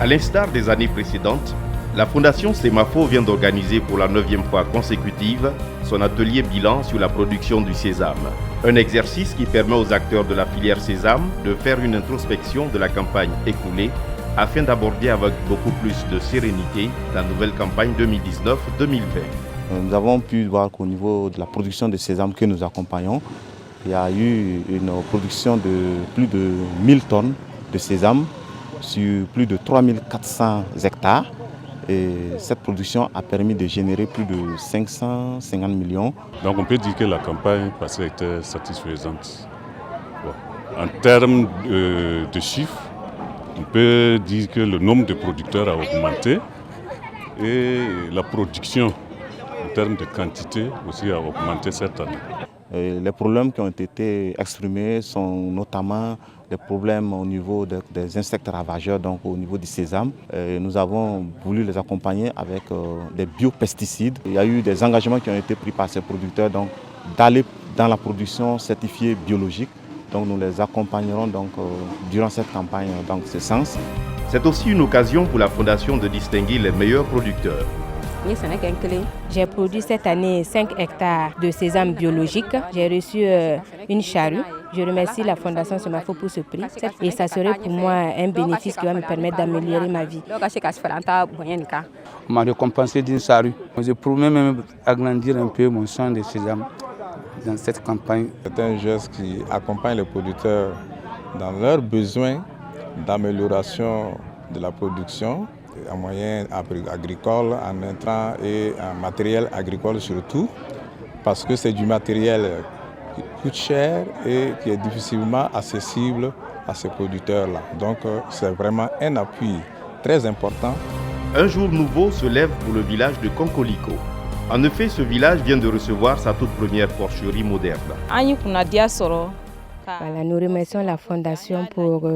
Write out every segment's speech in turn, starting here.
l'instar des années précédentes, la Fondation Semafo vient d'organiser pour la 9e fois consécutive son atelier bilan sur la production du sésame. Un exercice qui permet aux acteurs de la filière sésame de faire une introspection de la campagne écoulée afin d'aborder avec beaucoup plus de sérénité la nouvelle campagne 2019-2020. Nous avons pu voir qu'au niveau de la production de sésame que nous accompagnons, il y a eu une production de plus de 1000 tonnes de sésame sur plus de 3400 hectares. Et cette production a permis de générer plus de 550 millions. Donc on peut dire que la campagne passée était satisfaisante. Bon. En termes de chiffres, on peut dire que le nombre de producteurs a augmenté et la production en termes de quantité aussi a augmenté cette année. Les problèmes qui ont été exprimés sont notamment des problèmes au niveau des insectes ravageurs, donc au niveau du sésame. Nous avons voulu les accompagner avec des biopesticides. Il y a eu des engagements qui ont été pris par ces producteurs d'aller dans la production certifiée biologique. Donc nous les accompagnerons durant cette campagne dans ce sens. C'est aussi une occasion pour la Fondation de distinguer les meilleurs producteurs. J'ai produit cette année 5 hectares de sésame biologique. J'ai reçu une charrue. Je remercie la Fondation Semafo pour ce prix et ça serait pour moi un bénéfice qui va me permettre d'améliorer ma vie. On m'a récompensé d'une charrue. Je promets même agrandir un peu mon champ de sésame dans cette campagne. C'est un geste qui accompagne les producteurs dans leurs besoins d'amélioration de la production, en moyens agricoles, en intrants et en matériel agricole surtout, parce que c'est du matériel qui coûte cher et qui est difficilement accessible à ces producteurs-là. Donc c'est vraiment un appui très important. Un jour nouveau se lève pour le village de Konkoliko. En effet, ce village vient de recevoir sa toute première porcherie moderne. Voilà, nous remercions la Fondation pour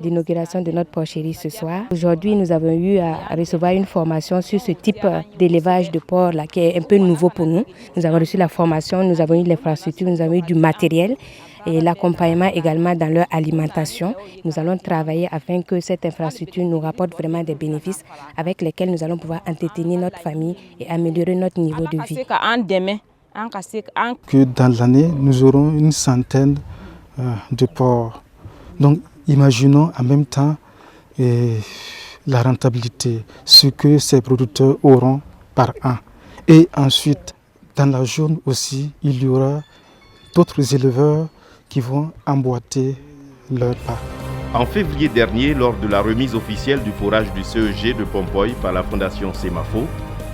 l'inauguration de notre porcherie ce soir. Aujourd'hui, nous avons eu à recevoir une formation sur ce type d'élevage de porc là, qui est un peu nouveau pour nous. Nous avons reçu la formation, nous avons eu l'infrastructure, nous avons eu du matériel et l'accompagnement également dans leur alimentation. Nous allons travailler afin que cette infrastructure nous rapporte vraiment des bénéfices avec lesquels nous allons pouvoir entretenir notre famille et améliorer notre niveau de vie. Que dans l'année, nous aurons une centaine de porcs. Donc imaginons en même temps la rentabilité, ce que ces producteurs auront par an. Et ensuite, dans la zone aussi, il y aura d'autres éleveurs qui vont emboîter leur pas. En février dernier, lors de la remise officielle du forage du CEG de Pompoy par la Fondation Semafo,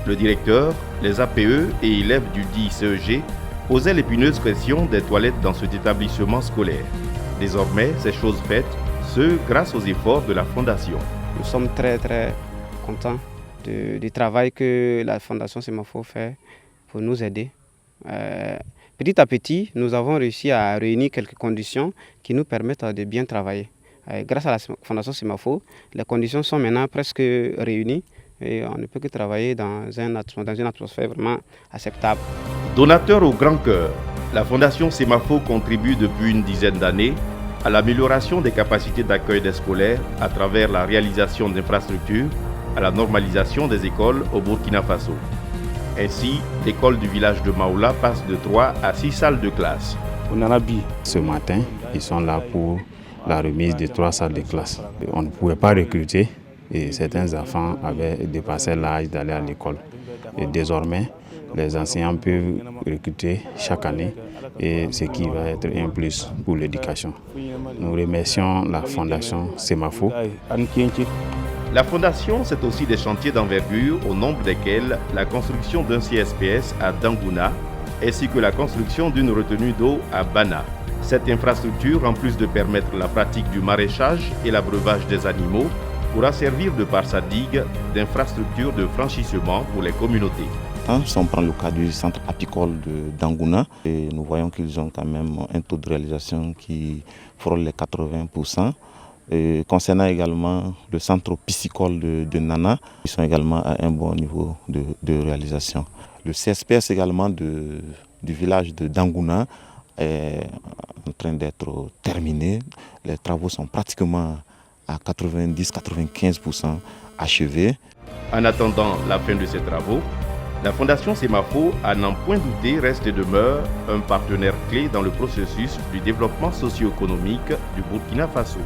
le directeur, les APE et élèves du dit CEG osaient l'épineuse question des toilettes dans cet établissement scolaire. Désormais, c'est chose faite, ce grâce aux efforts de la Fondation. Nous sommes très contents du travail que la Fondation Semafo fait pour nous aider. Petit à petit, nous avons réussi à réunir quelques conditions qui nous permettent de bien travailler. Grâce à la Fondation Semafo, les conditions sont maintenant presque réunies et on ne peut que travailler dans une atmosphère vraiment acceptable. Donateur au grand cœur, la Fondation Semafo contribue depuis une dizaine d'années à l'amélioration des capacités d'accueil des scolaires à travers la réalisation d'infrastructures, à la normalisation des écoles au Burkina Faso. Ainsi, l'école du village de Maoula passe de 3 à 6 salles de classe. Ce matin, ils sont là pour la remise de 3 salles de classe. On ne pouvait pas recruter et certains enfants avaient dépassé l'âge d'aller à l'école. Et désormais, les enseignants peuvent recruter chaque année et ce qui va être un plus pour l'éducation. Nous remercions la Fondation Semafo. La Fondation, c'est aussi des chantiers d'envergure au nombre desquels la construction d'un CSPS à Dangouna ainsi que la construction d'une retenue d'eau à Bana. Cette infrastructure, en plus de permettre la pratique du maraîchage et l'abreuvage des animaux, pourra servir de par sa digue d'infrastructure de franchissement pour les communautés. Si on prend le cas du centre apicole de Dangouna, et nous voyons qu'ils ont quand même un taux de réalisation qui frôle les 80%. Et concernant également le centre piscicole de Nana, ils sont également à un bon niveau de réalisation. Le CSPS également du village de Dangouna est en train d'être terminé. Les travaux sont pratiquement à 90-95% achevés. En attendant la fin de ces travaux, la Fondation Semafo, à n'en point douter, reste et demeure un partenaire clé dans le processus du développement socio-économique du Burkina Faso.